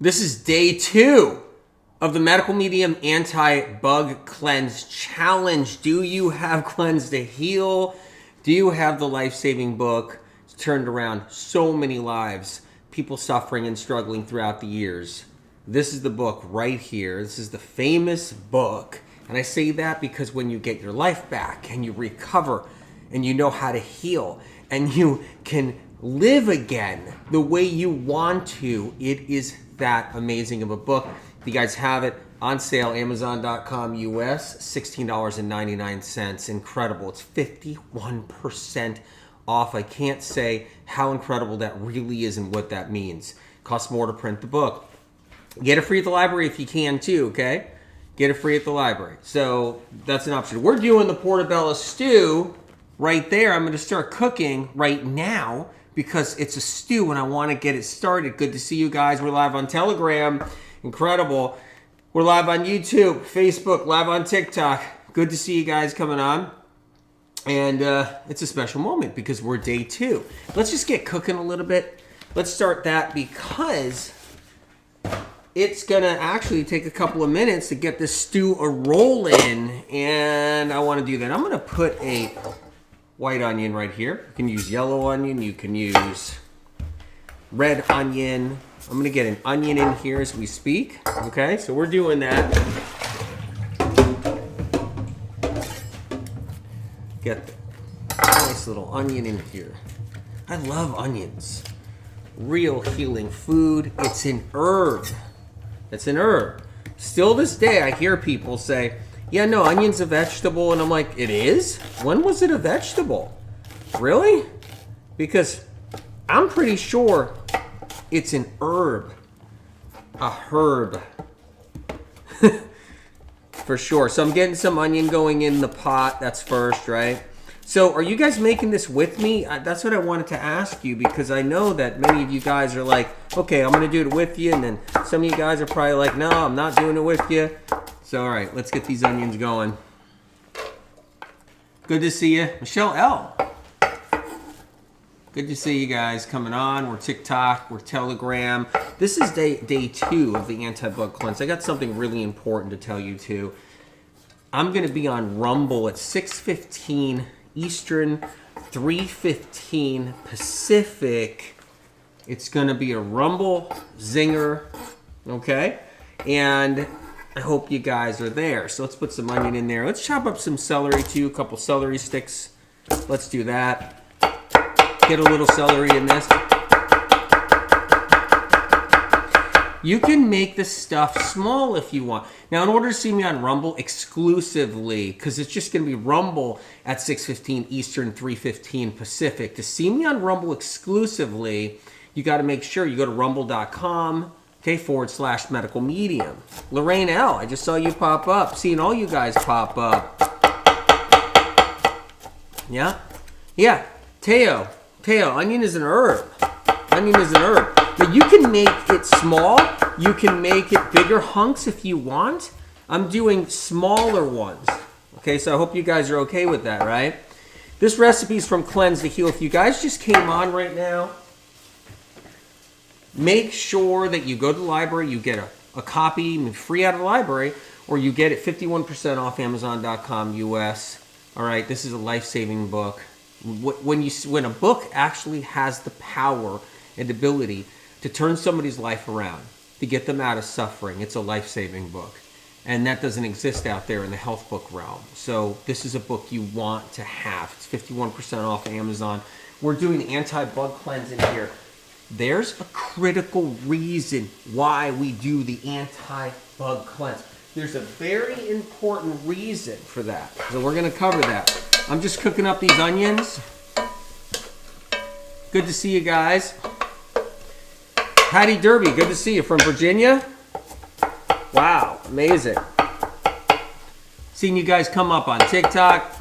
This is day 2 of the Medical Medium Anti-Bug Cleanse Challenge. Do you have Cleanse to Heal? Do you have the life-saving book? It's turned around so many lives, people suffering and struggling throughout the years. This is the book right here. This is the famous book. And I say that because when you get your life back and you recover and you know how to heal and you can live again the way you want to, it is that amazing of a book. You guys have it on sale, Amazon.com US, $16.99. Incredible. It's 51% off. I can't say how incredible that really is and what that means. Costs more to print the book. Get it free at the library if you can too, okay? Get it free at the library. So that's an option. We're doing the Portobello stew right there. I'm going to start cooking right now because it's a stew and I want to get it started. Good to see you guys. We're live on Telegram. Incredible. We're live on YouTube, Facebook, live on TikTok. Good to see you guys coming on. And it's a special moment because we're day 2. Let's just get cooking a little bit. Let's start that because it's going to actually take a couple of minutes to get this stew a-rolling. And I want to do that. I'm going to put a white onion right here. You can use yellow onion. You can use red onion. I'm going to get an onion in here as we speak. Okay, so we're doing that. Get the nice little onion in here. I love onions. Real healing food. It's an herb. It's an herb. Still this day, I hear people say, yeah, no, onion's a vegetable. And I'm like, it is? When was it a vegetable? Really? Because I'm pretty sure it's an herb. A herb. For sure. So I'm getting some onion going in the pot. That's first, right? So are you guys making this with me? That's what I wanted to ask you because I know that many of you guys are like, okay, I'm going to do it with you. And then some of you guys are probably like, no, I'm not doing it with you. So, all right, let's get these onions going. Good to see you. Michelle L. Good to see you guys coming on. We're TikTok, we're Telegram. This is day 2 of the anti-bug cleanse. I got something really important to tell you too. I'm going to be on Rumble at 6:15 Eastern, 3:15 Pacific. It's going to be a Rumble zinger, okay? And I hope you guys are there. So let's put some onion in there. Let's chop up some celery too, a couple celery sticks. Let's do that. Get a little celery in this. You can make this stuff small if you want. Now, in order to see me on Rumble exclusively, because it's just going to be Rumble at 6:15 Eastern, 3:15 Pacific. To see me on Rumble exclusively, you got to make sure you go to rumble.com, okay, /medical medium. Lorraine L., I just saw you pop up. Seeing all you guys pop up. Yeah? Yeah. Teo, onion is an herb. Onion is an herb. But you can make it small. You can make it bigger hunks if you want. I'm doing smaller ones. Okay, so I hope you guys are okay with that, right? This recipe is from Cleanse to Heal. If you guys just came on right now, make sure that you go to the library, you get a copy free out of the library, or you get it 51% off Amazon.com US. All right, this is a life-saving book. When a book actually has the power and ability to turn somebody's life around, to get them out of suffering, it's a life-saving book. And that doesn't exist out there in the health book realm. So this is a book you want to have. It's 51% off Amazon. We're doing the anti-bug cleanse in here. There's a critical reason why we do the anti-bug cleanse. There's a very important reason for that. So we're going to cover that. I'm just cooking up these onions. Good to see you guys. Patty Derby, good to see you from Virginia. Wow, amazing. Seeing you guys come up on TikTok.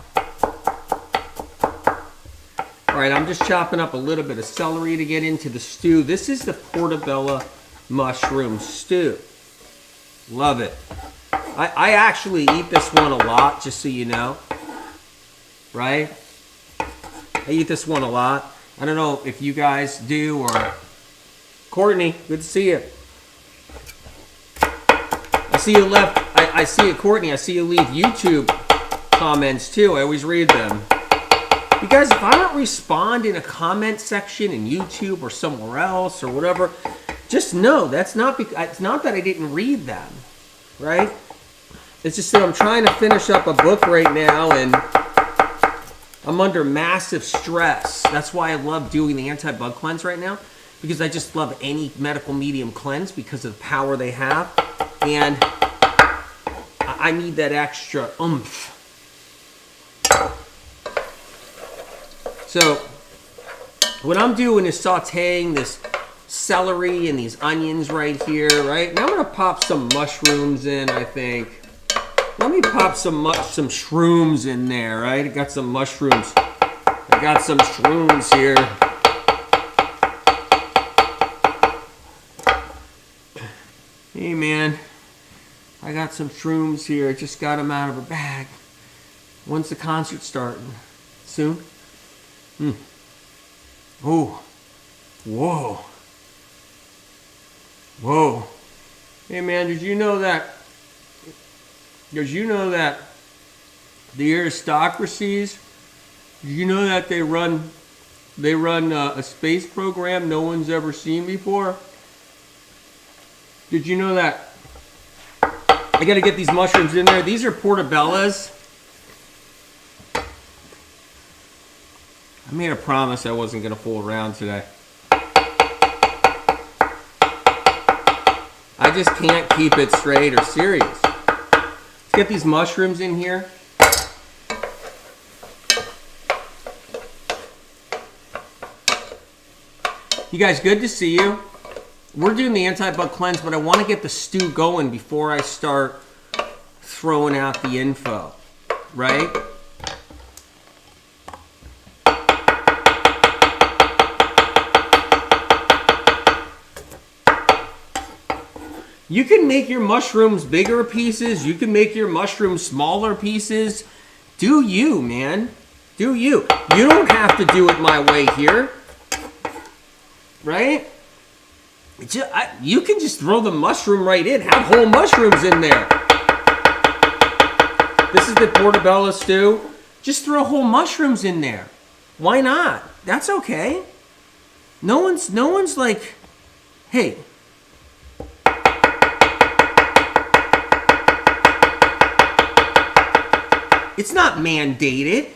All right, I'm just chopping up a little bit of celery to get into the stew. This is the Portobello mushroom stew. Love it. I actually eat this one a lot, just so you know. Right? I eat this one a lot. I don't know if you guys do or... Courtney, good to see you. see you left. I see it, Courtney. I see you leave YouTube comments too. I always read them. You guys, if I don't respond in a comment section in YouTube or somewhere else or whatever, just know that's not it's not that I didn't read them, right? It's just that I'm trying to finish up a book right now and I'm under massive stress. That's why I love doing the anti-bug cleanse right now, because I just love any medical medium cleanse because of the power they have, and I need that extra oomph. So what I'm doing is sauteing this celery and these onions right here, right? Now I'm gonna pop some mushrooms in, I think. Let me pop some shrooms in there, right? I got some mushrooms. I got some shrooms here. Hey man, I got some shrooms here. I just got them out of a bag. When's the concert starting? Soon? Oh. Whoa. Whoa. Hey man, did you know that the aristocracies, did you know that they run a space program no one's ever seen before? Did you know that? I got to get these mushrooms in there. These are Portobellos. I made a promise I wasn't going to fool around today. I just can't keep it straight or serious. Let's get these mushrooms in here. You guys, good to see you. We're doing the anti-bug cleanse, but I want to get the stew going before I start throwing out the info, right? You can make your mushrooms bigger pieces. You can make your mushrooms smaller pieces. Do you, man. Do you. You don't have to do it my way here. Right? You can just throw the mushroom right in. Have whole mushrooms in there. This is the Portobello stew. Just throw whole mushrooms in there. Why not? That's okay. No one's like, hey, it's not mandated.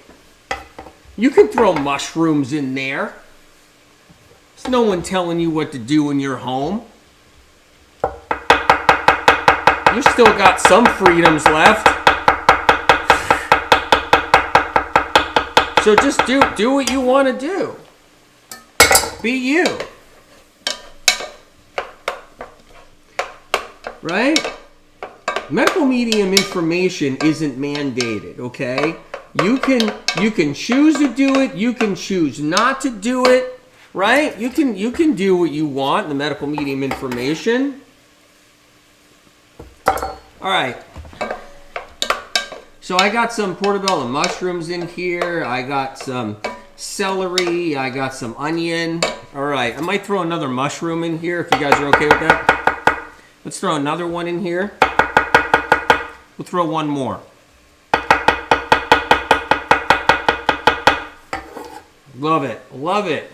You can throw mushrooms in there. There's no one telling you what to do in your home. You still got some freedoms left. So just do what you want to do. Be you. Right? Medical medium information isn't mandated, okay? You can choose to do it, you can choose not to do it, right? You can do what you want in the medical medium information. All right. So I got some Portobello mushrooms in here. I got some celery. I got some onion. All right. I might throw another mushroom in here if you guys are okay with that. Let's throw another one in here. We'll throw one more. Love it. Love it.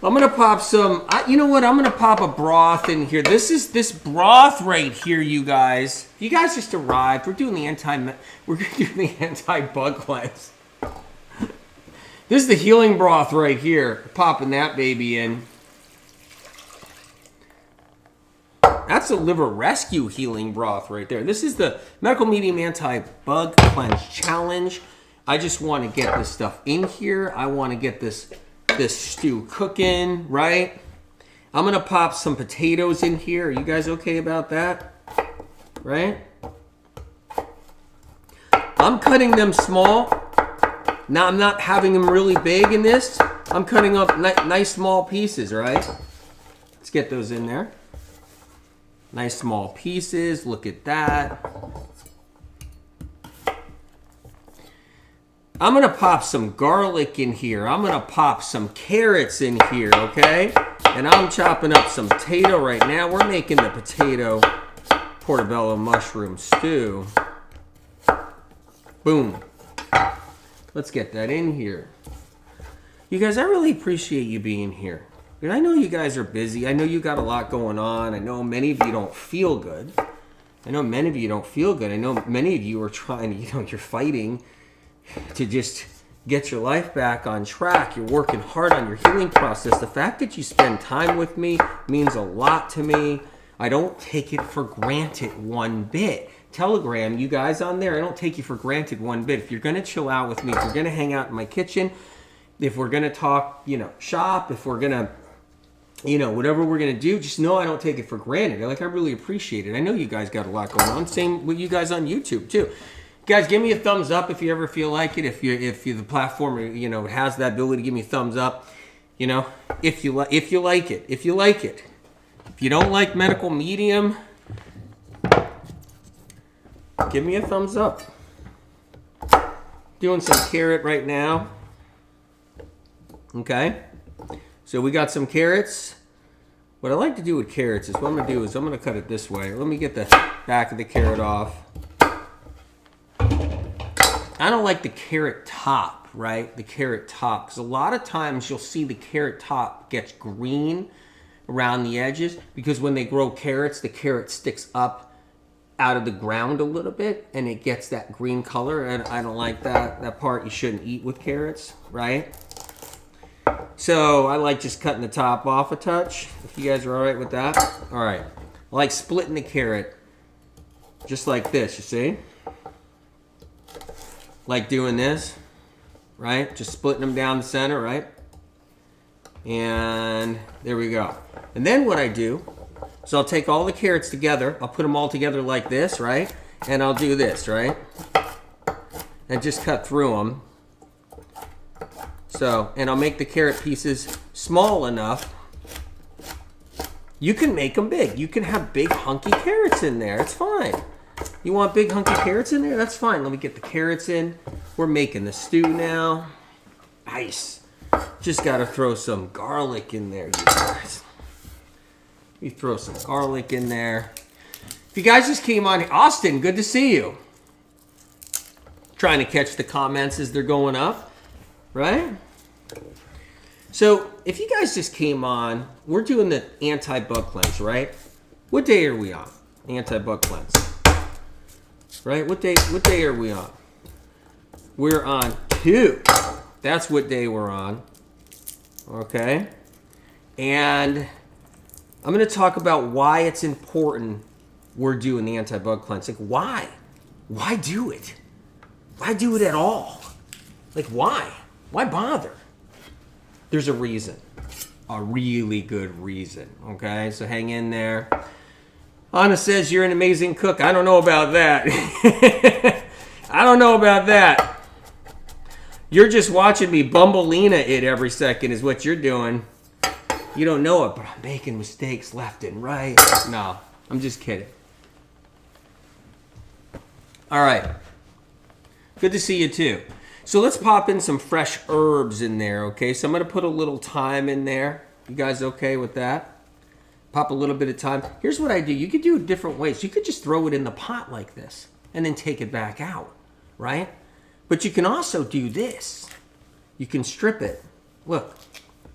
I'm going to pop some, you know what? I'm going to pop a broth in here. This broth right here, you guys. You guys just arrived. We're doing the anti-bug cleanse. This is the healing broth right here. Popping that baby in. That's a liver rescue healing broth right there. This is the Medical Medium Anti-Bug Cleanse Challenge. I just want to get this stuff in here. I want to get this stew cooking, right? I'm going to pop some potatoes in here. Are you guys okay about that? Right? I'm cutting them small. Now, I'm not having them really big in this. I'm cutting up nice small pieces, right? Let's get those in there. Nice small pieces. Look at that. I'm going to pop some garlic in here. I'm going to pop some carrots in here, okay? And I'm chopping up some potato right now. We're making the potato Portobello mushroom stew. Boom. Let's get that in here. You guys, I really appreciate you being here. And I know you guys are busy. I know you got a lot going on. I know many of you don't feel good. I know many of you are trying to, you're fighting to just get your life back on track. You're working hard on your healing process. The fact that you spend time with me means a lot to me. I don't take it for granted one bit. Telegram, you guys on there, I don't take you for granted one bit. If you're going to chill out with me, if you're going to hang out in my kitchen, if we're going to talk, shop, if we're going to, whatever we're going to do, just know I don't take it for granted. I really appreciate it. I know you guys got a lot going on. Same with you guys on YouTube, too. Guys, give me a thumbs up if you ever feel like it. If the platform, has that ability to give me a thumbs up. If you like it. If you don't like medical medium, give me a thumbs up. Doing some carrot right now. Okay. So we got some carrots. What I like to do with carrots is what I'm going to do is I'm going to cut it this way. Let me get the back of the carrot off. I don't like the carrot top, right? The carrot top. Because a lot of times you'll see the carrot top gets green around the edges. Because when they grow carrots, the carrot sticks up out of the ground a little bit. And it gets that green color. And I don't like that. That part you shouldn't eat with carrots, right? So I like just cutting the top off a touch. If you guys are all right with that. All right. I like splitting the carrot just like this, you see? Like doing this, right? Just splitting them down the center, right? And there we go. And then what I do, so I'll take all the carrots together. I'll put them all together like this, right? And I'll do this, right? And just cut through them. So, and I'll make the carrot pieces small enough. You can make them big. You can have big hunky carrots in there. It's fine. You want big hunky carrots in there? That's fine. Let me get the carrots in. We're making the stew now. Nice. Just got to throw some garlic in there, you guys. We throw some garlic in there. If you guys just came on, Austin, good to see you. Trying to catch the comments as they're going up, right? So if you guys just came on, we're doing the anti-bug cleanse, right? What day are we on? Anti-bug cleanse. Right? What day are we on? We're on 2. That's what day we're on. Okay? And I'm going to talk about why it's important we're doing the anti-bug cleanse. Like, why? Why do it? Why do it at all? Like, why? Why bother? There's a reason. A really good reason. Okay? So hang in there. Anna says you're an amazing cook. I don't know about that. I don't know about that. You're just watching me bumbleina it every second is what you're doing. You don't know it, but I'm making mistakes left and right. No, I'm just kidding. All right. Good to see you too. So let's pop in some fresh herbs in there, okay? So I'm going to put a little thyme in there. You guys okay with that? Pop a little bit of thyme. Here's what I do. You could do it different ways. You could just throw it in the pot like this and then take it back out, right? But you can also do this. You can strip it. Look,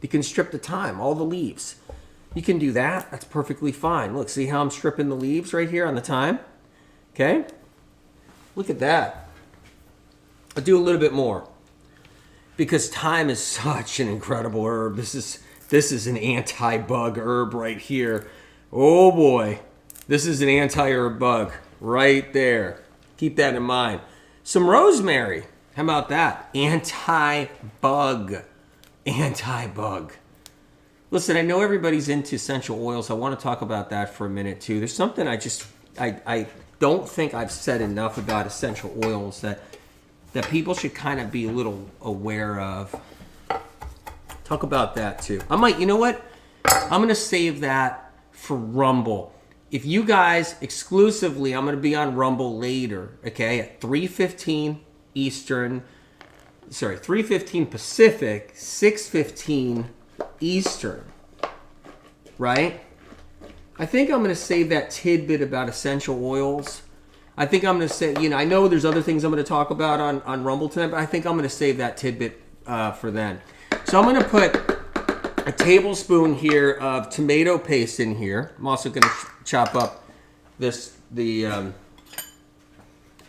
you can strip the thyme, all the leaves. You can do that. That's perfectly fine. Look, see how I'm stripping the leaves right here on the thyme? Okay? Look at that. I'll do a little bit more because thyme is such an incredible herb. This is an anti-bug herb right here. Oh boy, this is an anti-herb bug right there. Keep that in mind. Some rosemary. How about that? Anti-bug. Anti-bug. Listen, I know everybody's into essential oils. I want to talk about that for a minute too. There's something I don't think I've said enough about essential oils that people should kind of be a little aware of. Talk about that too. I might, you know what? I'm going to save that for Rumble. If you guys exclusively, I'm going to be on Rumble later, okay, at 3:15 Eastern, 3:15 Pacific, 6:15 Eastern. right? I think I'm going to save that tidbit about essential oils. I think I'm going to say, you know, I know there's other things I'm going to talk about on Rumble tonight, but I think I'm going to save that tidbit for then. So I'm going to put a tablespoon here of tomato paste in here. I'm also going to chop up the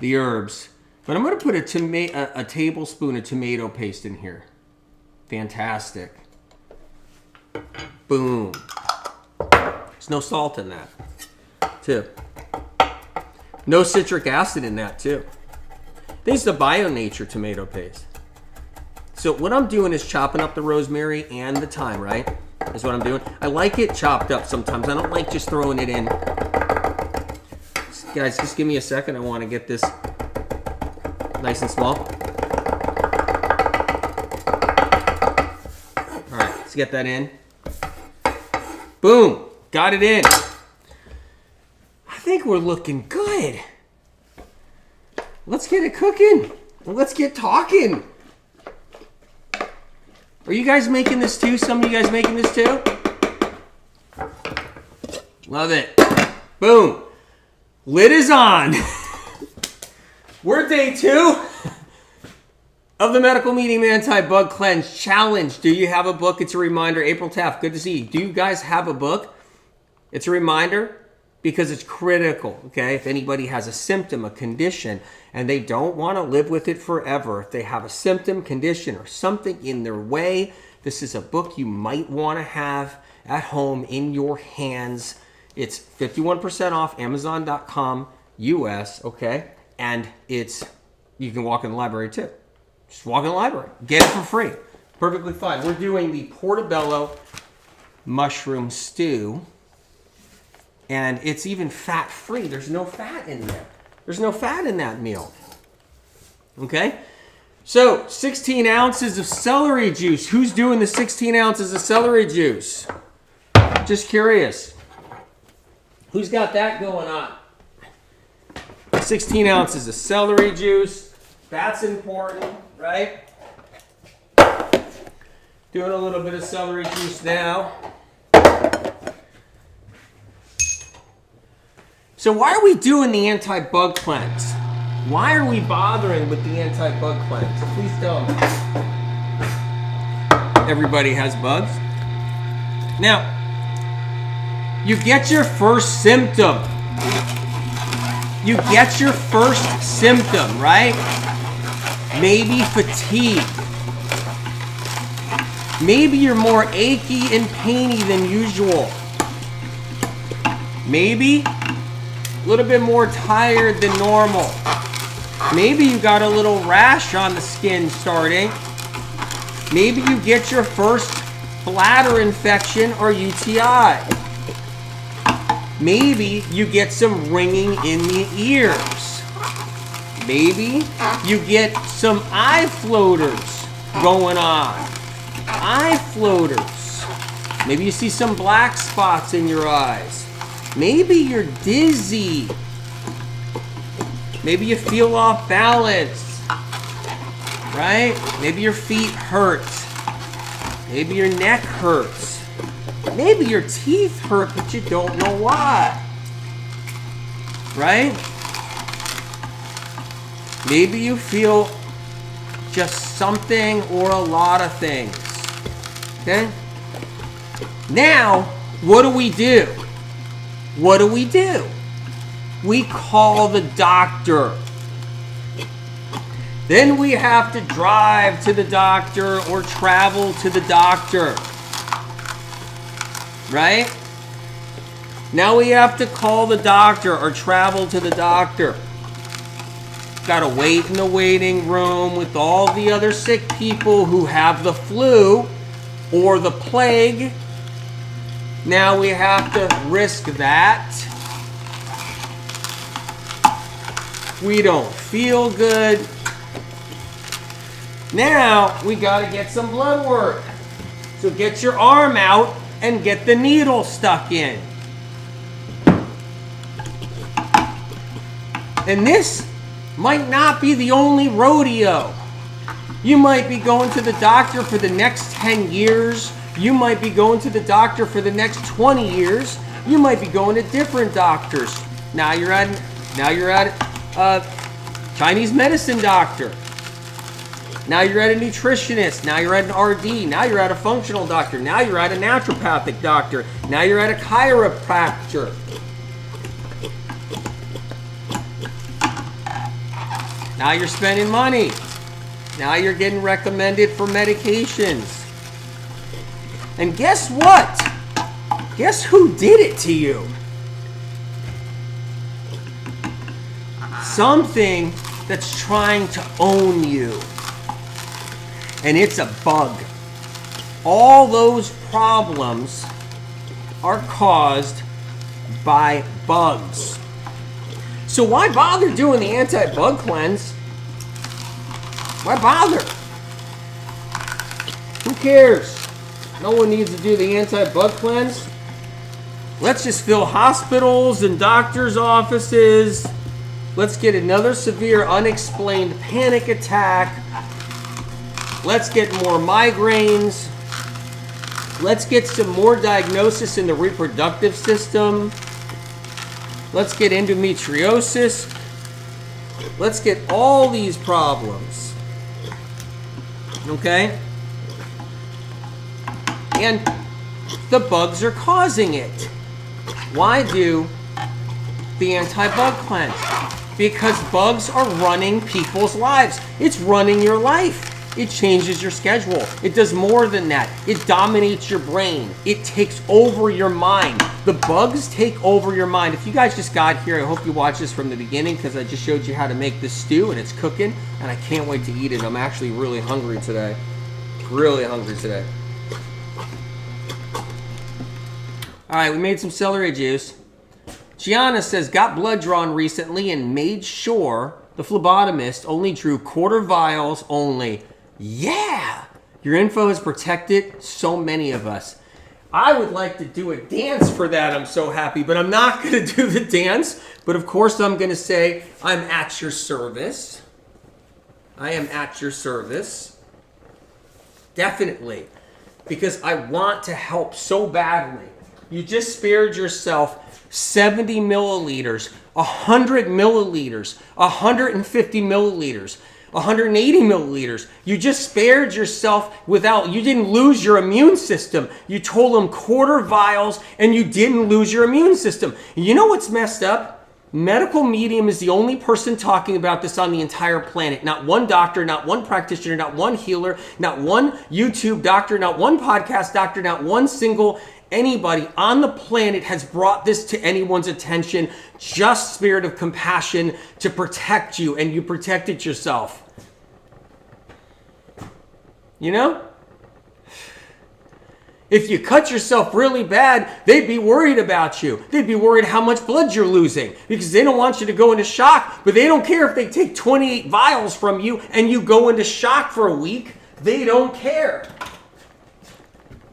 herbs. But I'm going to put a tablespoon of tomato paste in here. Fantastic. Boom. There's no salt in that, too. No citric acid in that, too. This is the Bio Nature tomato paste. So what I'm doing is chopping up the rosemary and the thyme, right? Is what I'm doing. I like it chopped up sometimes. I don't like just throwing it in. Guys, just give me a second. I want to get this nice and small. All right, let's get that in. Boom. Got it in. I think we're looking good. Let's get it cooking. Let's get talking. Are you guys making this too? Some of you guys making this too? Love it. Boom. Lid is on. We're day 2 of the Medical Medium Anti-Bug Cleanse Challenge. Do you have a book? It's a reminder. April Taft, good to see you. Do you guys have a book? It's a reminder because it's critical, okay? If anybody has a symptom, a condition, and they don't want to live with it forever, if they have a symptom, condition, or something in their way, this is a book you might want to have at home in your hands. It's 51% off, Amazon.com, US, okay? And you can walk in the library too. Just walk in the library. Get it for free. Perfectly fine. We're doing the Portobello mushroom stew. And it's even fat-free. There's no fat in there. There's no fat in that meal. Okay? So, 16 ounces of celery juice. Who's doing the 16 ounces of celery juice? Just curious. Who's got that going on? 16 ounces of celery juice. That's important, right? Doing a little bit of celery juice now. So why are we doing the anti-bug cleanse? Why are we bothering with the anti-bug cleanse? Please tell me. Everybody has bugs. Now, you get your first symptom. You get your first symptom, right? Maybe fatigue. Maybe you're more achy and painy than usual. Maybe a little bit more tired than normal. Maybe you got a little rash on the skin starting. Maybe you get your first bladder infection or UTI. Maybe you get some ringing in the ears. Maybe you get some eye floaters going on. Eye floaters. Maybe you see some black spots in your eyes. Maybe you're dizzy. Maybe you feel off balance, right? Maybe your feet hurt. Maybe your neck hurts. Maybe your teeth hurt, but you don't know why, right? Maybe you feel just something or a lot of things, okay? Now, what do we do? What do we do? We call the doctor. Then we have to drive to the doctor or travel to the doctor. Right? Now we have to call the doctor or travel to the doctor. Got to wait in the waiting room with all the other sick people who have the flu or the plague. Now we have to risk that. We don't feel good. Now we got to get some blood work. So get your arm out and get the needle stuck in. And this might not be the only rodeo. You might be going to the doctor for the next 10 years You might be going to the doctor for the next 20 years. You might be going to different doctors. Now you're at Chinese medicine doctor. Now you're at a nutritionist. Now you're at an RD. Now you're at a functional doctor. Now you're at a naturopathic doctor. Now you're at a chiropractor. Now you're spending money. Now you're getting recommended for medications. And guess what? Guess who did it to you? Something that's trying to own you. And it's a bug. All those problems are caused by bugs. So why bother doing the anti-bug cleanse? Why bother? Who cares? No one needs to do the anti-bug cleanse. Let's just fill hospitals and doctors' offices. Let's get another severe unexplained panic attack. Let's get more migraines. Let's get some more diagnosis in the reproductive system. Let's get endometriosis. Let's get all these problems. Okay? And the bugs are causing it. Why do the anti-bug cleanse? Because bugs are running people's lives. It's running your life. It changes your schedule. It does more than that. It dominates your brain. It takes over your mind. The bugs take over your mind. If you guys just got here, I hope you watched this from the beginning because I just showed you how to make this stew and it's cooking and I can't wait to eat it. I'm actually really hungry today. Really hungry today. All right, we made some celery juice. Gianna says, got blood drawn recently and made sure the phlebotomist only drew quarter vials only. Yeah! Your info has protected so many of us. I would like to do a dance for that. I'm so happy, but I'm not going to do the dance. But of course, I'm going to say, I'm at your service. I am at your service. Definitely. Because I want to help so badly. You just spared yourself 70 milliliters, 100 milliliters, 150 milliliters, 180 milliliters. You just spared yourself you didn't lose your immune system. You told them quarter vials and you didn't lose your immune system. You know what's messed up? Medical Medium is the only person talking about this on the entire planet. Not one doctor, not one practitioner, not one healer, not one YouTube doctor, not one podcast doctor, not one single anybody on the planet has brought this to anyone's attention. Just spirit of compassion to protect you, and you protected yourself. You know? If you cut yourself really bad, they'd be worried about you. They'd be worried how much blood you're losing because they don't want you to go into shock, but they don't care if they take 28 vials from you and you go into shock for a week. They don't care.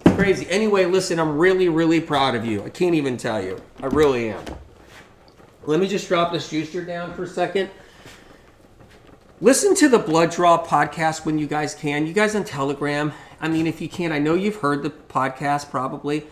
Crazy. Anyway, listen, I'm really, really proud of you. I can't even tell you. I really am. Let me just drop this juicer down for a second. Listen to the Blood Draw podcast when you guys can. You guys on Telegram. I mean, if you can, I know you've heard the podcast probably.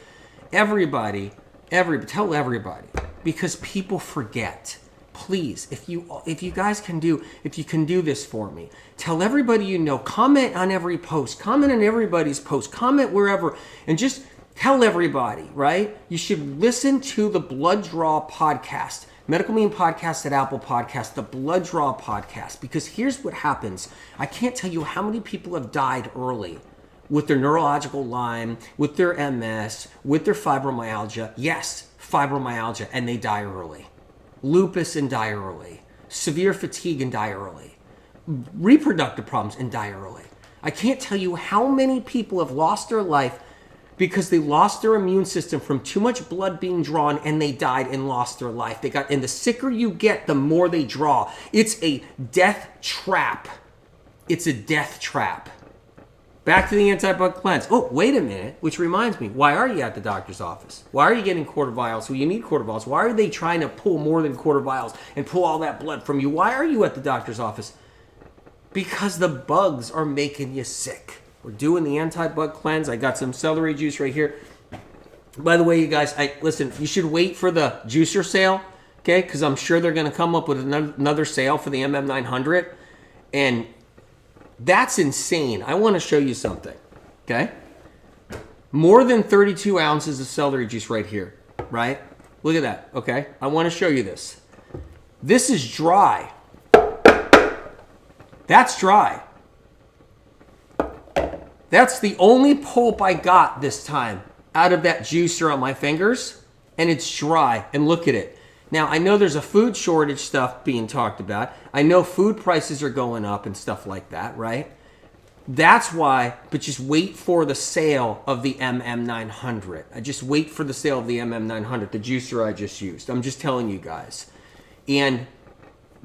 Everybody, tell everybody because people forget. Please, if you guys can do this for me, tell everybody you know, comment on every post, comment on everybody's post, comment wherever, and just tell everybody, right? You should listen to the Blood Draw podcast, Medical Medium Podcast at Apple Podcast, the Blood Draw podcast, because here's what happens. I can't tell you how many people have died early with their neurological Lyme, with their MS, with their fibromyalgia. Yes, fibromyalgia, and they die early. Lupus and die early, severe fatigue and die early, reproductive problems and die early. I can't tell you how many people have lost their life because they lost their immune system from too much blood being drawn and they died and lost their life. And the sicker you get, the more they draw. It's a death trap. It's a death trap. Back to the anti-bug cleanse. Oh, wait a minute, which reminds me, why are you at the doctor's office? Why are you getting quarter vials? Well, you need quarter vials. Why are they trying to pull more than quarter vials and pull all that blood from you? Why are you at the doctor's office? Because the bugs are making you sick. We're doing the anti-bug cleanse. I got some celery juice right here. By the way, you guys, listen, you should wait for the juicer sale, okay? Because I'm sure they're going to come up with another sale for the MM900. And that's insane. I want to show you something, okay? More than 32 ounces of celery juice right here, right? Look at that, okay? I want to show you this. This is dry. That's dry. That's the only pulp I got this time out of that juicer on my fingers, and it's dry. And look at it. Now, I know there's a food shortage stuff being talked about. I know food prices are going up and stuff like that, right? That's why, but just wait for the sale of the MM900. I just wait for the sale of the MM900, the juicer I just used. I'm just telling you guys. And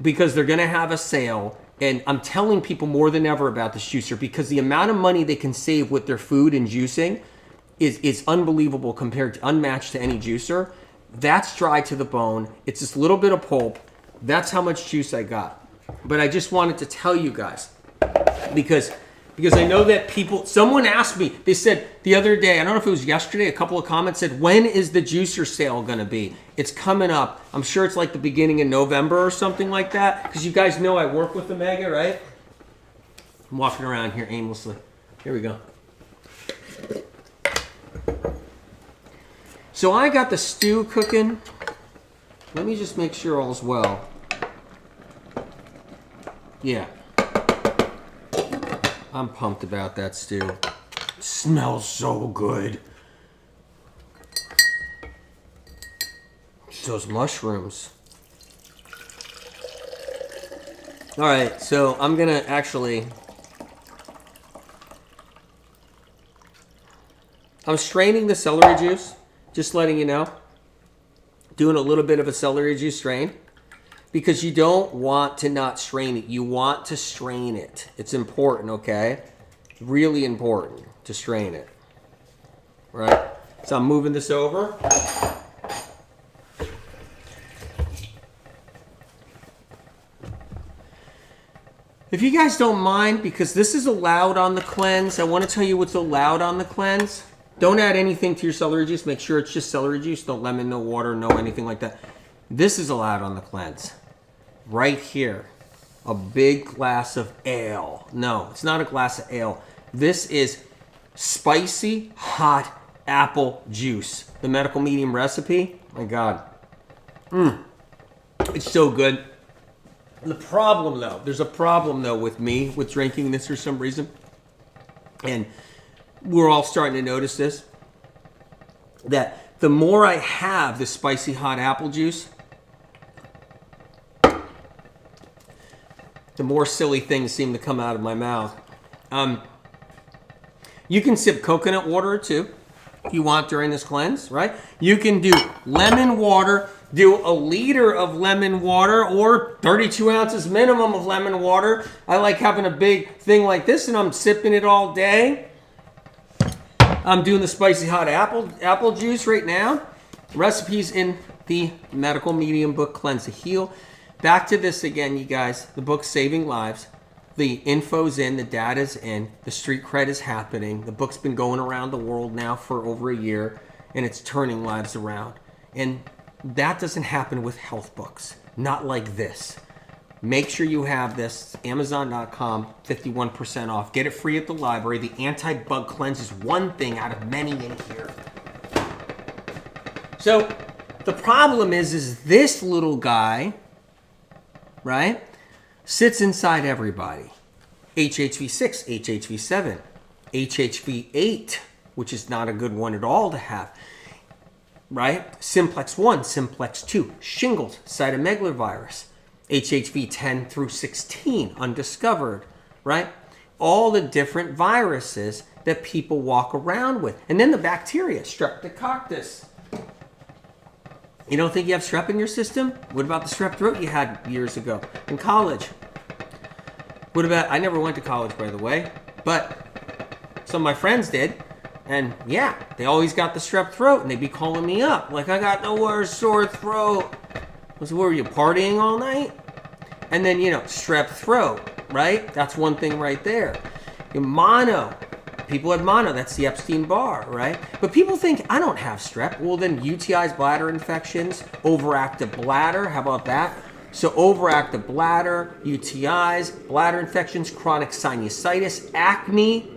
because they're going to have a sale, and I'm telling people more than ever about this juicer because the amount of money they can save with their food and juicing is unbelievable compared to unmatched to any juicer. That's dry to the bone. It's this little bit of pulp. That's how much juice I got. But I just wanted to tell you guys because I know that someone asked me, they said the other day, I don't know if it was yesterday, a couple of comments said, when is the juicer sale going to be? It's coming up. I'm sure it's like the beginning of November or something like that. Because you guys know I work with the Mega, right? I'm walking around here aimlessly. Here we go. So I got the stew cooking. Let me just make sure all's well. Yeah. I'm pumped about that stew. It smells so good. Those mushrooms. All right, so I'm gonna I'm straining the celery juice, just letting you know. Doing a little bit of a celery juice strain. Because you don't want to not strain it. You want to strain it. It's important, okay? Really important to strain it. Right? So I'm moving this over. If you guys don't mind, because this is allowed on the cleanse, I want to tell you what's allowed on the cleanse. Don't add anything to your celery juice. Make sure it's just celery juice. No lemon, no water, no anything like that. This is allowed on the cleanse. Right here, a big glass of ale. No, it's not a glass of ale. This is spicy hot apple juice. The medical medium recipe. My God. It's so good. The problem though, there's a problem though with me with drinking this for some reason. And we're all starting to notice this. That the more I have this spicy hot apple juice, the more silly things seem to come out of my mouth. You can sip coconut water too, if you want during this cleanse, right? You can do lemon water, do a liter of lemon water or 32 ounces minimum of lemon water. I like having a big thing like this and I'm sipping it all day. I'm doing the spicy hot apple juice right now. Recipes in the medical medium book, Cleanse to Heal. Back to this again, you guys. The book's saving lives. The info's in, the data's in, the street cred is happening. The book's been going around the world now for over a year, and it's turning lives around. And that doesn't happen with health books. Not like this. Make sure you have this. Amazon.com, 51% off. Get it free at the library. The anti-bug cleanse is one thing out of many in here. So, the problem is this little guy, right, sits inside everybody. HHV6, HHV7, HHV8, which is not a good one at all to have, right? Simplex 1, Simplex 2, shingles, cytomegalovirus, HHV 10 through 16, undiscovered, right? All the different viruses that people walk around with. And then the bacteria, streptococcus. You don't think you have strep in your system? What about the strep throat you had years ago in college? What about, I never went to college, by the way, but some of my friends did. And yeah, they always got the strep throat and they'd be calling me up. Like, I got the worst sore throat. I was, were you partying all night? And then, you know, strep throat, right? That's one thing right there. Mono, People have mono. That's the Epstein-Barr, right? But people think, I don't have strep. Well, then UTIs, bladder infections, overactive bladder. How about that? So overactive bladder, UTIs, bladder infections, chronic sinusitis, acne.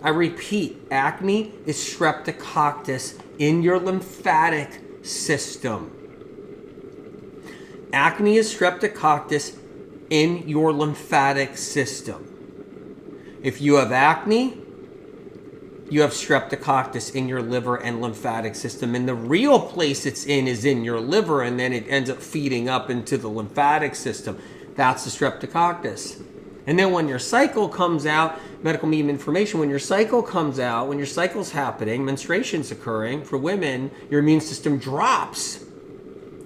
I repeat, acne is streptococcus in your lymphatic system. Acne is streptococcus in your lymphatic system. If you have acne, you have streptococcus in your liver and lymphatic system. And the real place it's in is in your liver, and then it ends up feeding up into the lymphatic system. That's the streptococcus. And then when your cycle comes out, medical medium information, when your cycle comes out, when your cycle's happening, menstruation's occurring, for women, your immune system drops.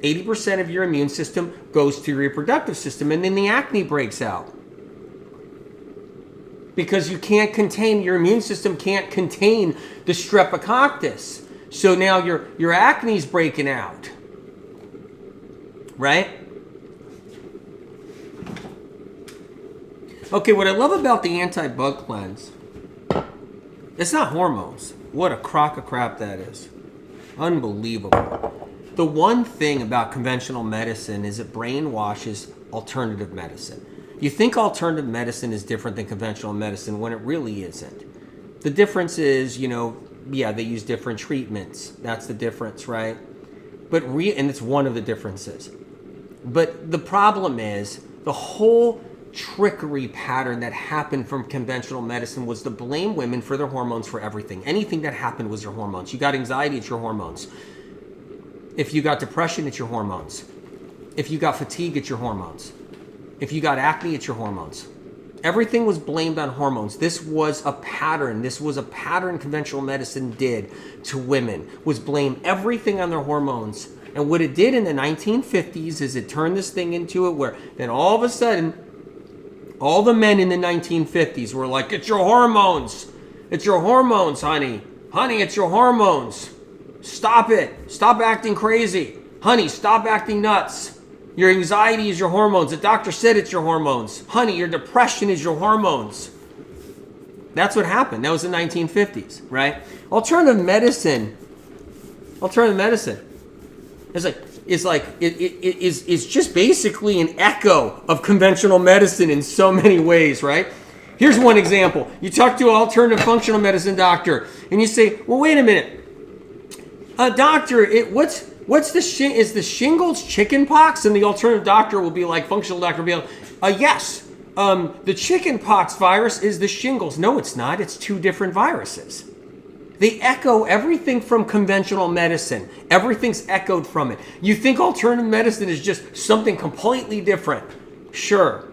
80% of your immune system goes to your reproductive system, and then the acne breaks out. Because you can't contain, your immune system can't contain the streptococcus. So now your acne's breaking out. Right? Okay, what I love about the anti-bug cleanse, it's not hormones. What a crock of crap that is. Unbelievable. The one thing about conventional medicine is it brainwashes alternative medicine. You think alternative medicine is different than conventional medicine when it really isn't. The difference is, they use different treatments. That's the difference, right? And it's one of the differences. But the problem is the whole trickery pattern that happened from conventional medicine was to blame women for their hormones for everything. Anything that happened was your hormones. You got anxiety, it's your hormones. If you got depression, it's your hormones. If you got fatigue, it's your hormones. If you got acne, it's your hormones. Everything was blamed on hormones. This was a pattern. This was a pattern conventional medicine did to women, was blame everything on their hormones. And what it did in the 1950s is it turned this thing into it where then all of a sudden, all the men in the 1950s were like, it's your hormones. It's your hormones, honey. Honey, it's your hormones. Stop it. Stop acting crazy. Honey, stop acting nuts. Your anxiety is your hormones. The doctor said it's your hormones. Honey, your depression is your hormones. That's what happened. That was the 1950s, right? Alternative medicine is just basically an echo of conventional medicine in so many ways, right? Here's one example. You talk to an alternative functional medicine doctor and you say, well, wait a minute. Doctor, is the shingles chicken pox? And the alternative doctor will be like, functional doctor will be like, yes, the chicken pox virus is the shingles. No, it's not. It's two different viruses. They echo everything from conventional medicine. Everything's echoed from it. You think alternative medicine is just something completely different. Sure.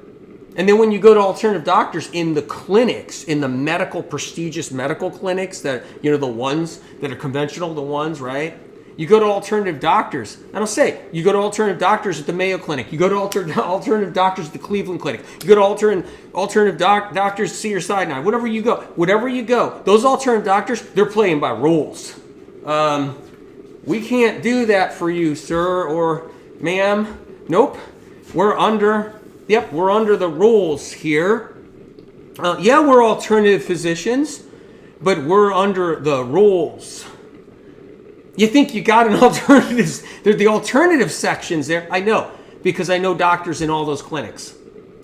And then when you go to alternative doctors in the clinics, in the prestigious medical clinics that, the ones that are conventional, the ones, right? You go to alternative doctors. I don't say, you go to alternative doctors at the Mayo Clinic. You go to alternative doctors at the Cleveland Clinic. You go to alternative doctors at Cedars-Sinai. Whatever you go. Those alternative doctors, they're playing by rules. We can't do that for you, sir or ma'am. Nope. We're under the rules here. We're alternative physicians, but we're under the rules. You think you got an alternative? There's the alternative sections there. I know, because I know doctors in all those clinics.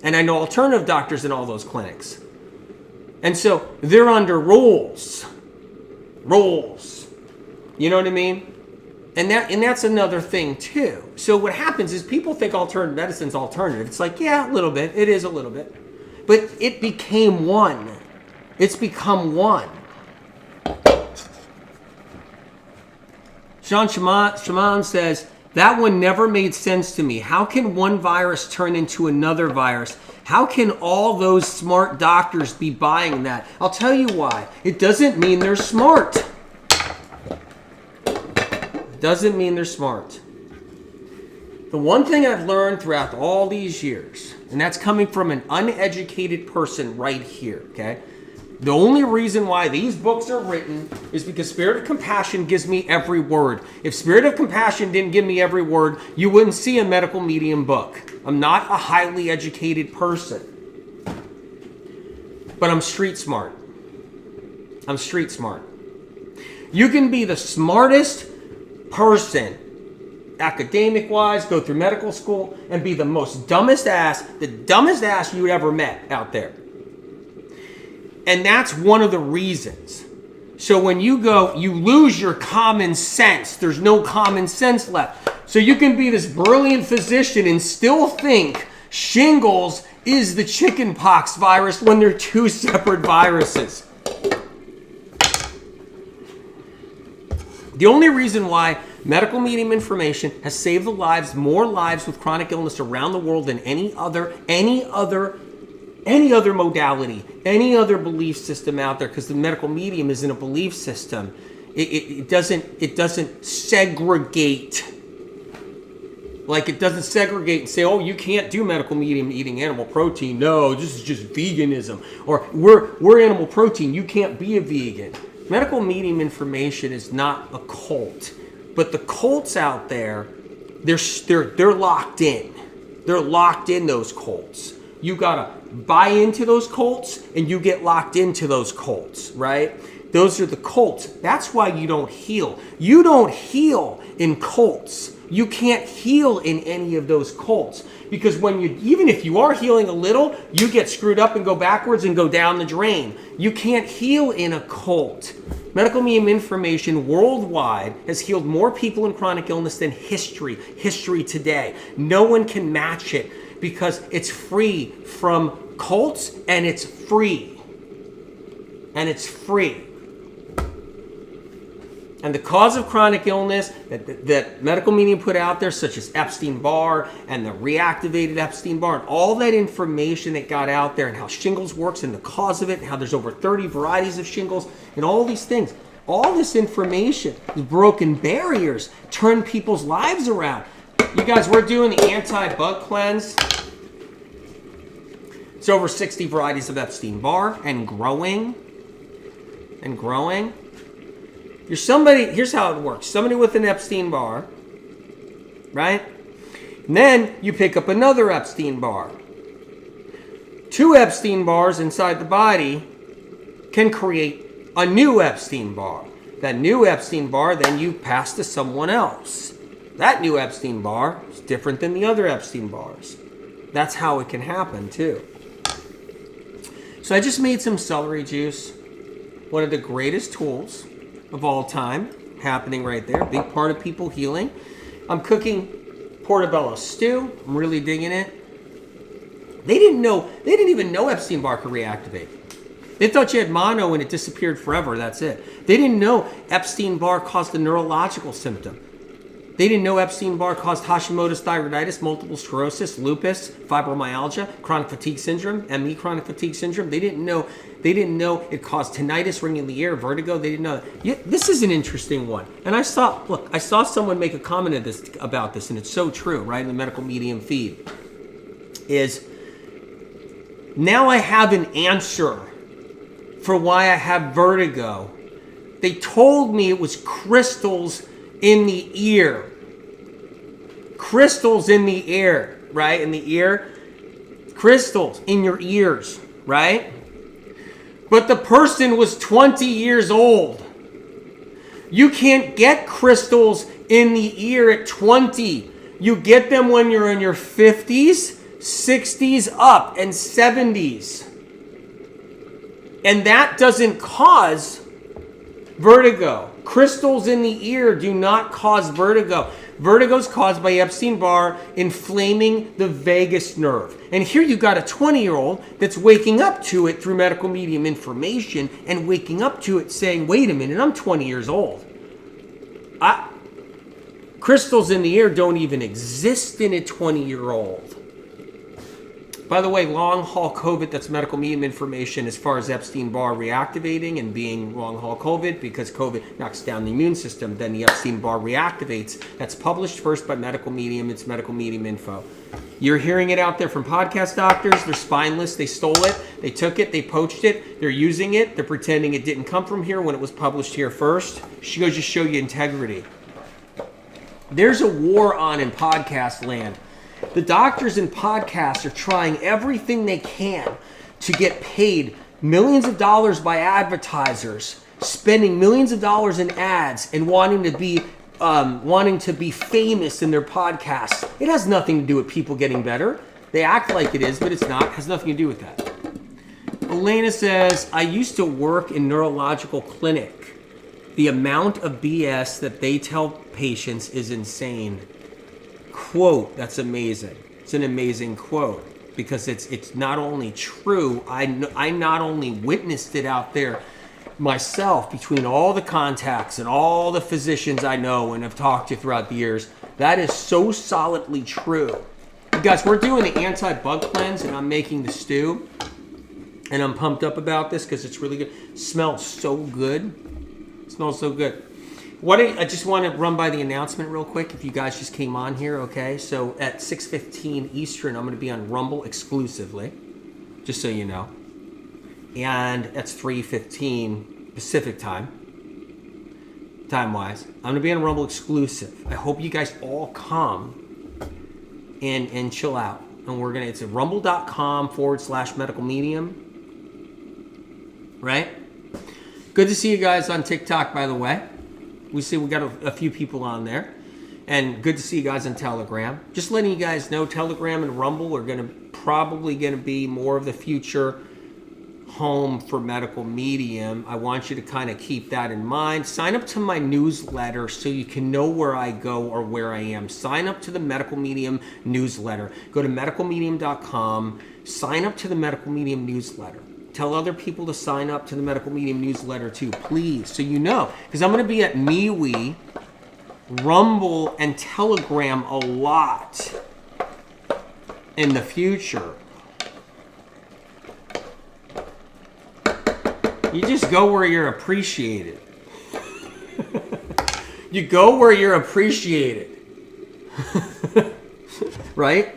And I know alternative doctors in all those clinics. And so they're under rules. Rules. You know what I mean? And that's another thing too. So what happens is people think alternative medicine's alternative. It's like, yeah, a little bit. It is a little bit. But it became one. It's become one. Sean Shaman says, that one never made sense to me. How can one virus turn into another virus? How can all those smart doctors be buying that? I'll tell you why. It doesn't mean they're smart. It doesn't mean they're smart. The one thing I've learned throughout all these years, and that's coming from an uneducated person right here, okay? The only reason why these books are written is because Spirit of Compassion gives me every word. If Spirit of Compassion didn't give me every word, you wouldn't see a medical medium book. I'm not a highly educated person. But I'm street smart. I'm street smart. You can be the smartest person, academic-wise, go through medical school, and be the dumbest ass you ever met out there. And that's one of the reasons. So when you go, you lose your common sense. There's no common sense left. So you can be this brilliant physician and still think shingles is the chickenpox virus when they're two separate viruses. The only reason why medical medium information has saved more lives with chronic illness around the world than any other modality, any other belief system out there, because the medical medium isn't a belief system. It doesn't segregate. Like, it doesn't segregate and say, oh, you can't do medical medium eating animal protein. No, this is just veganism. Or we're animal protein. You can't be a vegan. Medical medium information is not a cult. But the cults out there, they're locked in. They're locked in, those cults. You gotta buy into those cults and you get locked into those cults, right? Those are the cults. That's why you don't heal. You don't heal in cults. You can't heal in any of those cults, because even if you are healing a little, you get screwed up and go backwards and go down the drain. You can't heal in a cult. Medical medium information worldwide has healed more people in chronic illness than history today. No one can match it because it's free from cults, and it's free. And the cause of chronic illness that medical medium put out there, such as Epstein-Barr and the reactivated Epstein-Barr, and all that information that got out there, and how shingles works and the cause of it, and how there's over 30 varieties of shingles, and all these things. All this information, these broken barriers, turn people's lives around. You guys, we're doing the anti-bug cleanse. It's over 60 varieties of Epstein-Barr and growing. You're somebody, here's how it works. Somebody with an Epstein-Barr, right? And then you pick up another Epstein-Barr. 2 Epstein-Barrs inside the body can create a new Epstein-Barr. That new Epstein-Barr, then you pass to someone else. That new Epstein-Barr is different than the other Epstein-Barrs. That's how it can happen, too. So I just made some celery juice. One of the greatest tools of all time, happening right there. Big part of people healing. I'm cooking Portobello stew. I'm really digging it. They didn't even know Epstein-Barr could reactivate. They thought you had mono and it disappeared forever. That's it. They didn't know Epstein-Barr caused a neurological symptom. They didn't know Epstein-Barr caused Hashimoto's thyroiditis, multiple sclerosis, lupus, fibromyalgia, chronic fatigue syndrome, ME chronic fatigue syndrome. They didn't know it caused tinnitus, ringing in the ear, vertigo. They didn't know that. Yeah, this is an interesting one. And I saw someone make a comment about this, and it's so true, right, in the medical medium feed, is now I have an answer for why I have vertigo. They told me it was crystals in the ear. Crystals in the ear, right? In the ear. Crystals in your ears, right? But the person was 20 years old. You can't get crystals in the ear at 20. You get them when you're in your 50s, 60s up, and 70s. And that doesn't cause vertigo. Crystals in the ear do not cause vertigo. Vertigo is caused by Epstein-Barr inflaming the vagus nerve. And here you got a 20-year-old that's waking up to it through medical medium information and waking up to it saying, wait a minute, I'm 20 years old. Crystals in the ear don't even exist in a 20-year-old. By the way, long-haul COVID, that's medical medium information as far as Epstein-Barr reactivating and being long-haul COVID, because COVID knocks down the immune system, then the Epstein-Barr reactivates. That's published first by medical medium. It's medical medium info. You're hearing it out there from podcast doctors. They're spineless. They stole it. They took it. They poached it. They're using it. They're pretending it didn't come from here when it was published here first. She goes to show you integrity. There's a war on in podcast land. The doctors and podcasts are trying everything they can to get paid millions of dollars by advertisers, spending millions of dollars in ads and wanting to be famous in their podcasts. It has nothing to do with people getting better. They act like it is, but it's not. It has nothing to do with that. Elena says, I used to work in neurological clinic. The amount of BS that they tell patients is insane. Quote, that's amazing. It's an amazing quote because it's not only true, I not only witnessed it out there myself between all the contacts and all the physicians I know and have talked to throughout the years. That is so solidly true. You guys, we're doing the anti-bug cleanse and I'm making the stew. And I'm pumped up about this because it's really good. It smells so good. It smells so good. I just want to run by the announcement real quick if you guys just came on here, okay? So at 6:15 Eastern, I'm going to be on Rumble exclusively, just so you know. And that's 3:15 Pacific time-wise. I'm going to be on Rumble exclusive. I hope you guys all come and chill out. And it's at rumble.com/medical medium. Right? Good to see you guys on TikTok, by the way. We see we got a few people on there. And good to see you guys on Telegram. Just letting you guys know, Telegram and Rumble are probably going to be more of the future home for Medical Medium. I want you to kind of keep that in mind. Sign up to my newsletter so you can know where I go or where I am. Sign up to the Medical Medium newsletter. Go to medicalmedium.com. Sign up to the Medical Medium newsletter. Tell other people to sign up to the Medical Medium newsletter too, please, so you know. Because I'm going to be at MeWe, Rumble, and Telegram a lot in the future. You just go where you're appreciated. You go where you're appreciated. Right?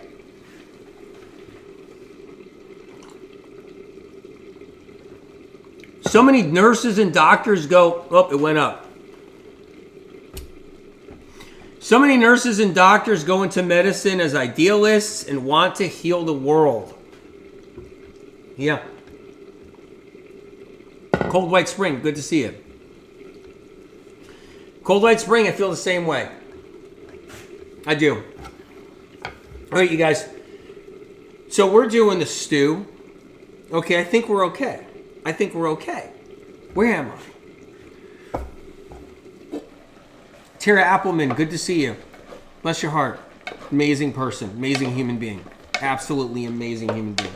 So many nurses and doctors go, oh, it went up. So many nurses and doctors go into medicine as idealists and want to heal the world. Yeah. Cold White Spring, good to see you. Cold White Spring, I feel the same way. I do. All right, you guys. So we're doing the stew. Okay, I think we're okay. Where am I? Tara Appleman, good to see you. Bless your heart. Amazing person. Amazing human being. Absolutely amazing human being.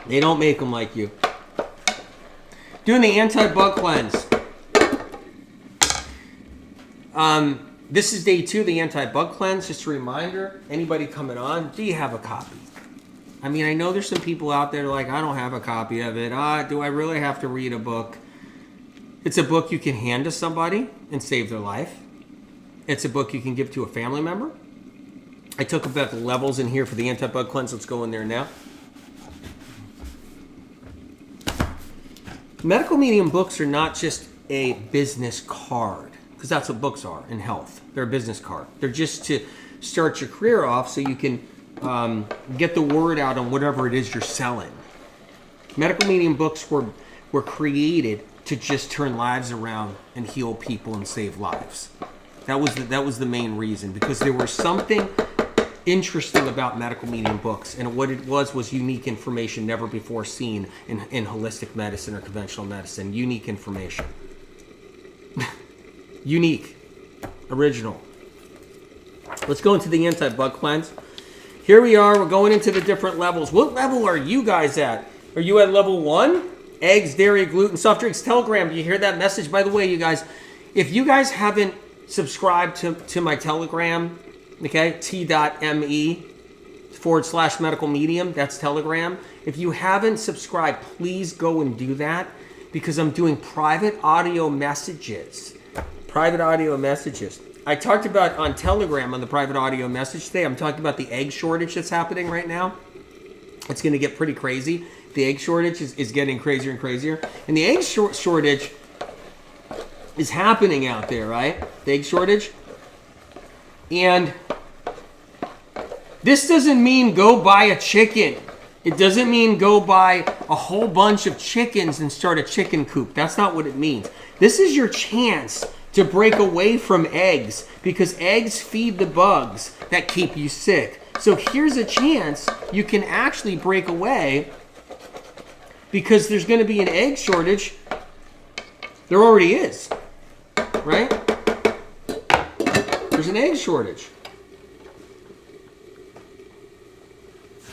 They don't make them like you. Doing the anti-bug cleanse. This is day 2 of the anti-bug cleanse. Just a reminder, anybody coming on, do you have a copy? I mean, I know there's some people out there like, I don't have a copy of it. Do I really have to read a book? It's a book you can hand to somebody and save their life. It's a book you can give to a family member. I took about the levels in here for the anti-bug cleanse. Let's go in there now. Medical Medium books are not just a business card, because that's what books are in health. They're a business card. They're just to start your career off so you can get the word out on whatever it is you're selling. Medical Medium books were created to just turn lives around and heal people and save lives. That was the main reason, because there was something interesting about Medical Medium books, and what it was unique information never before seen in holistic medicine or conventional medicine. Unique information. Unique. Original. Let's go into the anti-bug cleanse. Here we are. We're going into the different levels. What level are you guys at? Are you at level 1? Eggs, dairy, gluten, soft drinks, Telegram. Do you hear that message? By the way, you guys, if you guys haven't subscribed to my Telegram, okay, t.me/medical medium, that's Telegram. If you haven't subscribed, please go and do that, because I'm doing private audio messages. I talked about on Telegram on the private audio message today, I'm talking about the egg shortage that's happening right now. It's going to get pretty crazy. The egg shortage is getting crazier and crazier. And the egg shortage is happening out there, right? The egg shortage. And this doesn't mean go buy a chicken. It doesn't mean go buy a whole bunch of chickens and start a chicken coop. That's not what it means. This is your chance to break away from eggs, because eggs feed the bugs that keep you sick. So here's a chance you can actually break away, because there's going to be an egg shortage. There already is, right? There's an egg shortage.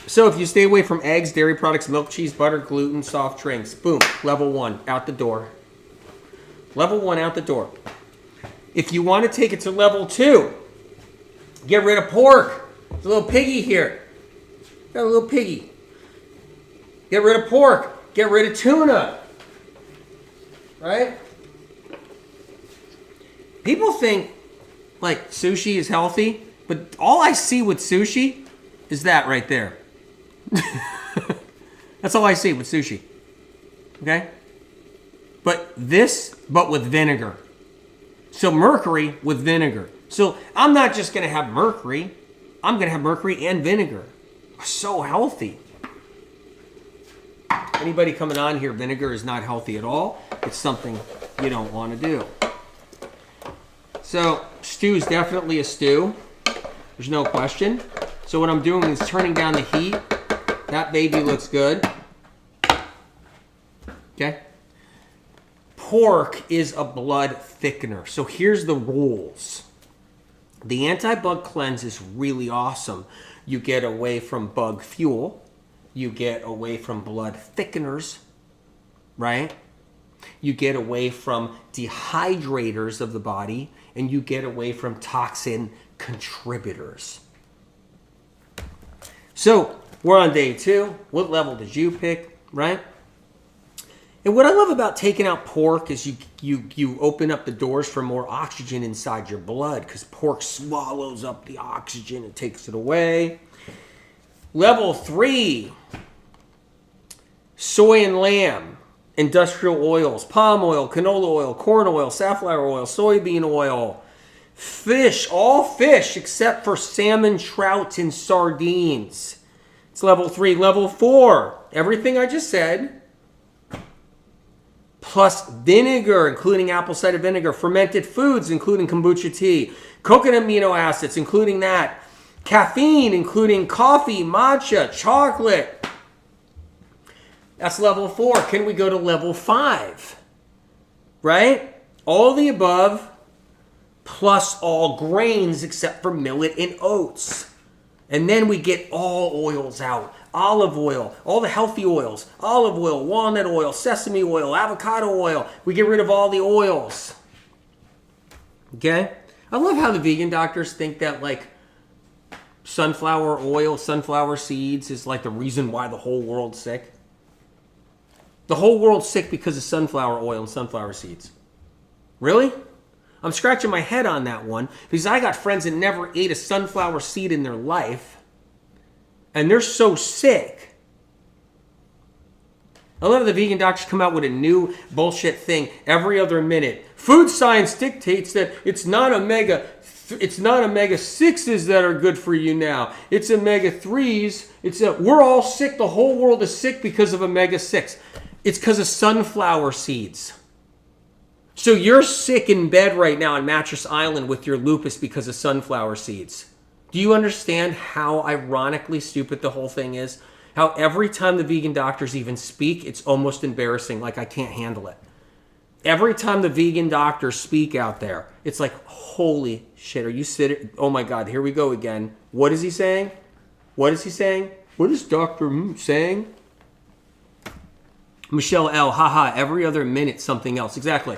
So if you stay away from eggs, dairy products, milk, cheese, butter, gluten, soft drinks, boom, level 1, out the door. Level 1, out the door. If you want to take it to level 2, get rid of pork. There's a little piggy here. Got a little piggy. Get rid of pork. Get rid of tuna. Right? People think like sushi is healthy, but all I see with sushi is that right there. That's all I see with sushi. Okay? But with vinegar. So mercury with vinegar. So I'm not just going to have mercury. I'm going to have mercury and vinegar. So healthy. Anybody coming on here, vinegar is not healthy at all. It's something you don't want to do. So stew is definitely a stew. There's no question. So what I'm doing is turning down the heat. That baby looks good. Okay. Pork is a blood thickener. So here's the rules. The anti-bug cleanse is really awesome. You get away from bug fuel. You get away from blood thickeners, right? You get away from dehydrators of the body, and you get away from toxin contributors. So we're on day 2. What level did you pick, right? And what I love about taking out pork is you open up the doors for more oxygen inside your blood, because pork swallows up the oxygen and takes it away. Level 3, soy and lamb, industrial oils, palm oil, canola oil, corn oil, safflower oil, soybean oil, fish, all fish except for salmon, trout, and sardines. It's level 3. Level 4, everything I just said, plus vinegar, including apple cider vinegar, fermented foods, including kombucha tea, coconut amino acids, including that, caffeine, including coffee, matcha, chocolate. That's level 4. Can we go to level 5? Right? All the above, plus all grains except for millet and oats. And then we get all oils out. Olive oil, all the healthy oils. Olive oil, walnut oil, sesame oil, avocado oil. We get rid of all the oils. Okay? I love how the vegan doctors think that like sunflower oil, sunflower seeds is like the reason why the whole world's sick. The whole world's sick because of sunflower oil and sunflower seeds. Really? I'm scratching my head on that one because I got friends that never ate a sunflower seed in their life, and they're so sick. I love the vegan doctors come out with a new bullshit thing every other minute. Food science dictates that it's not omega 6s that are good for you now. It's omega 3s. We're all sick. The whole world is sick because of omega 6. It's because of sunflower seeds. So you're sick in bed right now on Mattress Island with your lupus because of sunflower seeds. Do you understand how ironically stupid the whole thing is? How every time the vegan doctors even speak, it's almost embarrassing, like I can't handle it. Every time the vegan doctors speak out there, it's like, holy shit, are you sitting? Oh my God, here we go again. What is he saying? What is he saying? What is Dr. saying? Michelle L, haha, every other minute something else. Exactly.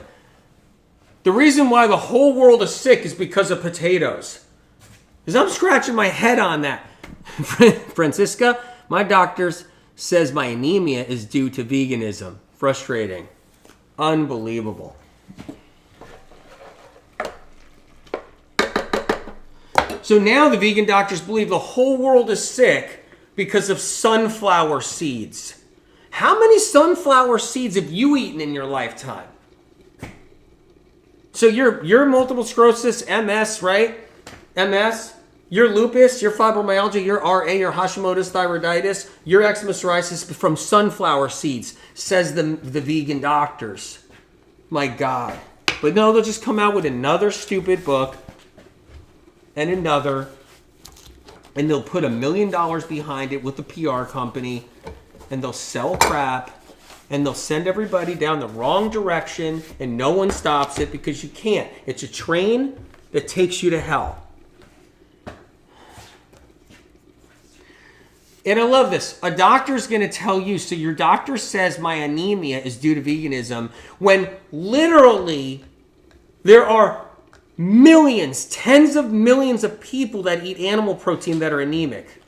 The reason why the whole world is sick is because of potatoes. Because I'm scratching my head on that. Francisca, my doctor says my anemia is due to veganism. Frustrating. Unbelievable. So now the vegan doctors believe the whole world is sick because of sunflower seeds. How many sunflower seeds have you eaten in your lifetime? So you're multiple sclerosis, MS, right? MS. Your lupus, your fibromyalgia, your RA, your Hashimoto's thyroiditis, your eczema psoriasis from sunflower seeds, says the vegan doctors. My God. But no, they'll just come out with another stupid book and another, and they'll put $1 million behind it with the PR company, and they'll sell crap, and they'll send everybody down the wrong direction, and no one stops it because you can't. It's a train that takes you to hell. And I love this. A doctor's going to tell you, so your doctor says my anemia is due to veganism, when literally there are millions, tens of millions of people that eat animal protein that are anemic.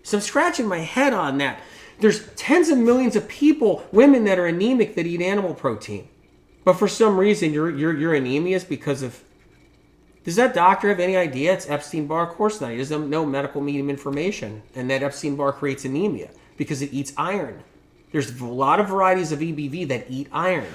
So I'm scratching my head on that. There's tens of millions of people, women that are anemic that eat animal protein. But for some reason, your anemia is because of... Does that doctor have any idea it's Epstein-Barr? Of course not. He doesn't know medical medium information. And that Epstein-Barr creates anemia because it eats iron. There's a lot of varieties of EBV that eat iron.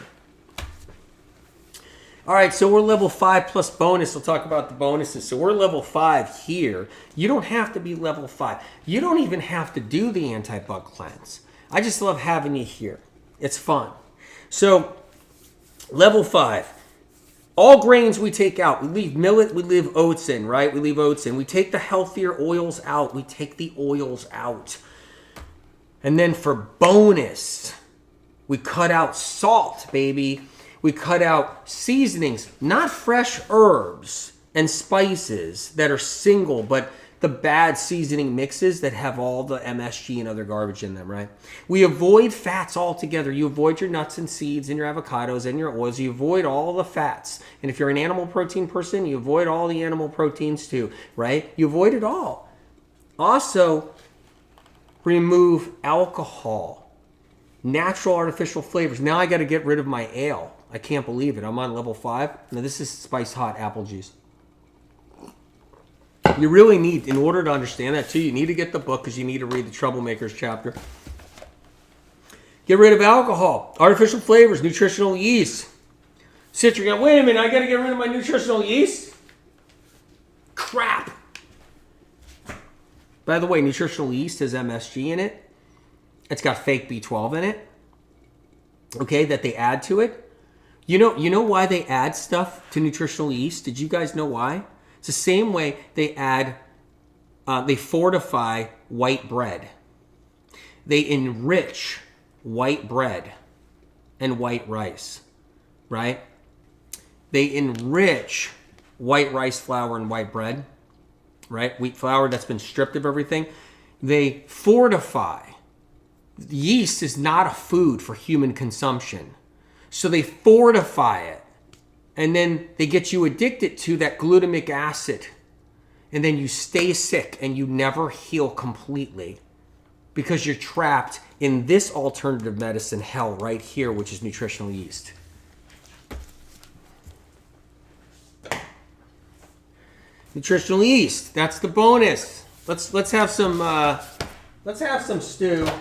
All right, so we're level 5 plus bonus. We'll talk about the bonuses. So we're level 5 here. You don't have to be level 5. You don't even have to do the anti-bug cleanse. I just love having you here. It's fun. So level 5. All grains we take out. We leave millet, we leave oats in, right? We leave oats in. We take the healthier oils out. We take the oils out. And then for bonus, we cut out salt, baby. We cut out seasonings, not fresh herbs and spices that are single, but the bad seasoning mixes that have all the MSG and other garbage in them, right? We avoid fats altogether. You avoid your nuts and seeds and your avocados and your oils. You avoid all the fats. And if you're an animal protein person, you avoid all the animal proteins too, right? You avoid it all. Also, remove alcohol, natural artificial flavors. Now I got to get rid of my ale. I can't believe it. I'm on level 5. Now this is spice hot apple juice. You really need, in order to understand that too, you need to get the book because you need to read the Troublemakers chapter. Get rid of alcohol, artificial flavors, nutritional yeast. Citric. Wait a minute, I got to get rid of my nutritional yeast? Crap. By the way, nutritional yeast has MSG in it. It's got fake B12 in it. Okay, that they add to it. You know why they add stuff to nutritional yeast? Did you guys know why? It's the same way they add, they fortify white bread. They enrich white bread and white rice, right? They enrich white rice flour and white bread, right? Wheat flour that's been stripped of everything. They fortify. Yeast is not a food for human consumption. So they fortify it. And then they get you addicted to that glutamic acid. And then you stay sick and you never heal completely. Because you're trapped in this alternative medicine hell right here, which is nutritional yeast. Nutritional yeast, that's the bonus. Let's have some stew. I'm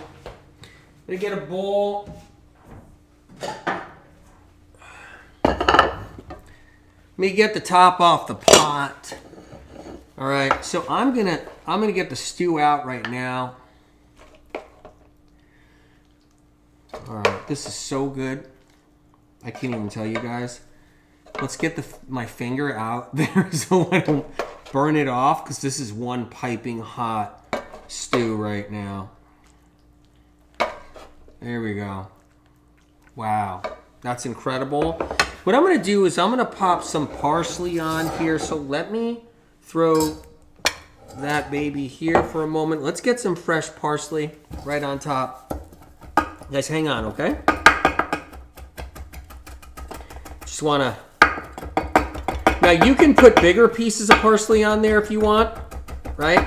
gonna get a bowl. Let me get the top off the pot. All right, so I'm gonna get the stew out right now. All right, this is so good. I can't even tell you guys. Let's get my finger out there so I don't burn it off, because this is one piping hot stew right now. There we go. Wow, that's incredible. What I'm going to do is I'm going to pop some parsley on here. So let me throw that baby here for a moment. Let's get some fresh parsley right on top. Guys, hang on, okay? Just want to... Now, you can put bigger pieces of parsley on there if you want, right?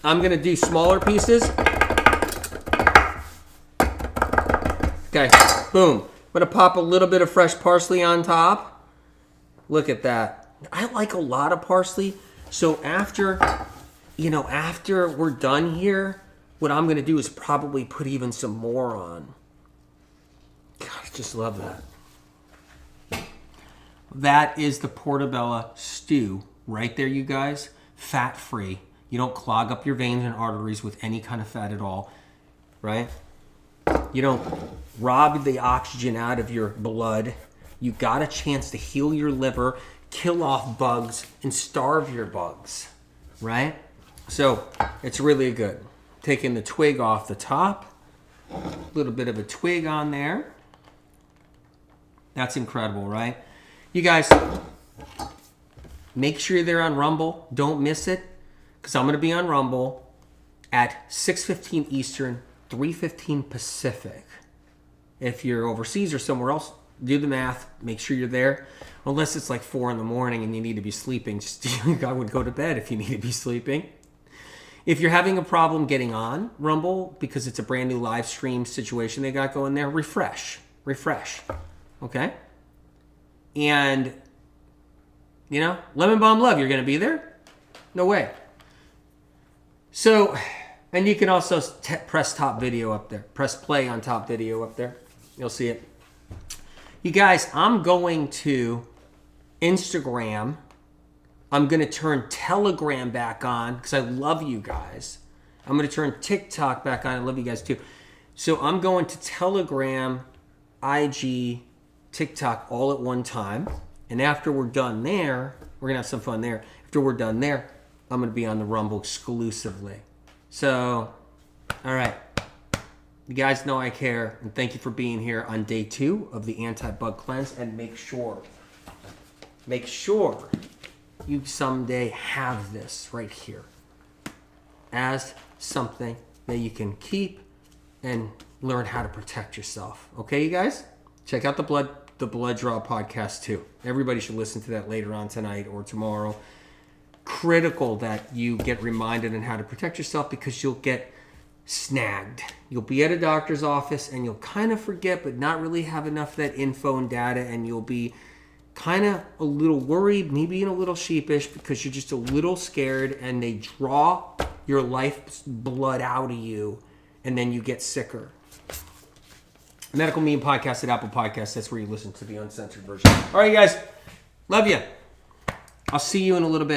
I'm going to do smaller pieces. Okay, boom. I'm going to pop a little bit of fresh parsley on top. Look at that. I like a lot of parsley. So after we're done here, what I'm going to do is probably put even some more on. God, I just love that. That is the Portobello stew right there, you guys. Fat-free. You don't clog up your veins and arteries with any kind of fat at all, right? You don't rob the oxygen out of your blood. You got a chance to heal your liver, kill off bugs, and starve your bugs, right? So it's really good. Taking the twig off the top, a little bit of a twig on there. That's incredible, right? You guys, make sure you're there on Rumble. Don't miss it, because I'm going to be on Rumble at 6:15 Eastern, 3:15 Pacific. If you're overseas or somewhere else, do the math. Make sure you're there. Unless it's like 4 in the morning and you need to be sleeping. I would go to bed if you need to be sleeping. If you're having a problem getting on Rumble because it's a brand new live stream situation they got going there, refresh. Okay? And, you know, Lemon Bomb Love, you're going to be there? No way. So, and you can also press top video up there. Press play on top video up there. You'll see it. You guys, I'm going to Instagram. I'm going to turn Telegram back on because I love you guys. I'm going to turn TikTok back on. I love you guys too. So I'm going to Telegram, IG, TikTok all at one time. And after we're done there, we're going to have some fun there. After we're done there, I'm going to be on the Rumble exclusively. So, all right. You guys know I care. And thank you for being here on day 2 of the anti-bug cleanse. And make sure you someday have this right here as something that you can keep and learn how to protect yourself. Okay, you guys? Check out the Blood Draw podcast too. Everybody should listen to that later on tonight or tomorrow. Critical that you get reminded on how to protect yourself because you'll get snagged. You'll be at a doctor's office and you'll kind of forget but not really have enough of that info and data, and you'll be kind of a little worried, maybe even a little sheepish because you're just a little scared, and they draw your life's blood out of you, and then you get sicker. Medical Meme Podcast at Apple Podcasts. That's where you listen to the uncensored version. All right, you guys. Love you. I'll see you in a little bit.